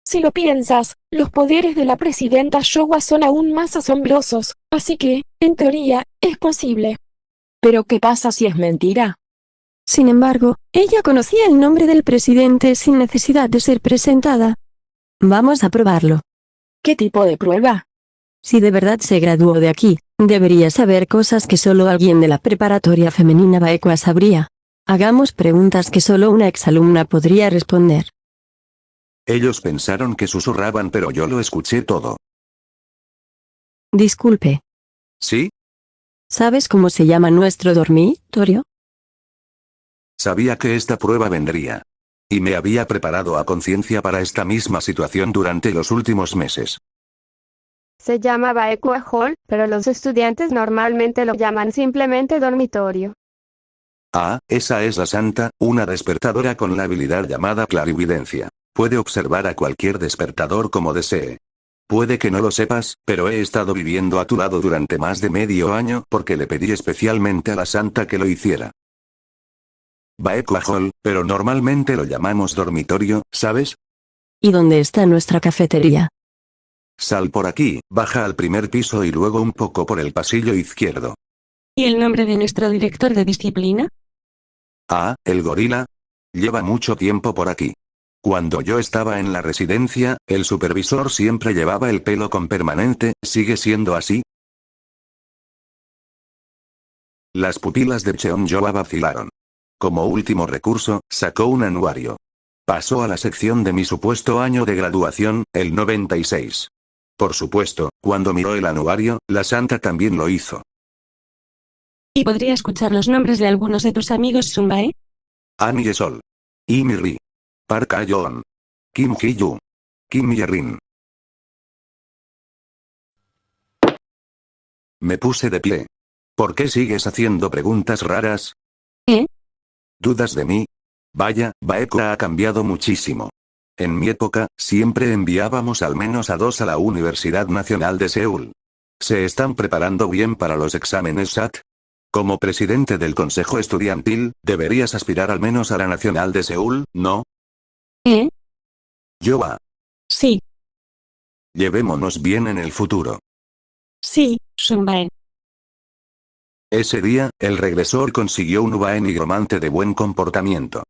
Si lo piensas, los poderes de la presidenta Showa son aún más asombrosos, así que, en teoría, es posible. ¿Pero qué pasa si es mentira? Sin embargo, ella conocía el nombre del presidente sin necesidad de ser presentada. Vamos a probarlo. ¿Qué tipo de prueba? Si de verdad se graduó de aquí, debería saber cosas que solo alguien de la preparatoria femenina Baekwa sabría. Hagamos preguntas que solo una exalumna podría responder. Ellos pensaron que susurraban, pero yo lo escuché todo. Disculpe. ¿Sí? ¿Sabes cómo se llama nuestro dormitorio? Sabía que esta prueba vendría. Y me había preparado a conciencia para esta misma situación durante los últimos meses. Se llama Baekwa Hall, pero los estudiantes normalmente lo llaman simplemente dormitorio. Ah, esa es la santa, una despertadora con la habilidad llamada clarividencia. Puede observar a cualquier despertador como desee. Puede que no lo sepas, pero he estado viviendo a tu lado durante más de medio año porque le pedí especialmente a la santa que lo hiciera. Baekwa Hall, pero normalmente lo llamamos dormitorio, ¿sabes? ¿Y dónde está nuestra cafetería? Sal por aquí, baja al primer piso y luego un poco por el pasillo izquierdo. ¿Y el nombre de nuestro director de disciplina? Ah, el gorila. Lleva mucho tiempo por aquí. Cuando yo estaba en la residencia, el supervisor siempre llevaba el pelo con permanente, ¿sigue siendo así? Las pupilas de Cheon-Joa vacilaron. Como último recurso, sacó un anuario. Pasó a la sección de mi supuesto año de graduación, el 96. Por supuesto, cuando miró el anuario, la santa también lo hizo. ¿Y podría escuchar los nombres de algunos de tus amigos Zumbae? An Yesol. Lee Mi-ri. Park A-yeon. Kim Hee-yu. Kim Ye-rin. Me puse de pie. ¿Por qué sigues haciendo preguntas raras? ¿Dudas de mí? Vaya, Baekwa ha cambiado muchísimo. En mi época, siempre enviábamos al menos a 2 a la Universidad Nacional de Seúl. ¿Se están preparando bien para los exámenes SAT? Como presidente del consejo estudiantil, deberías aspirar al menos a la Nacional de Seúl, ¿no? Joa. Sí. Llevémonos bien en el futuro. Sí, Zumbae. Ese día, el regresor consiguió un UBAE nigromante de buen comportamiento.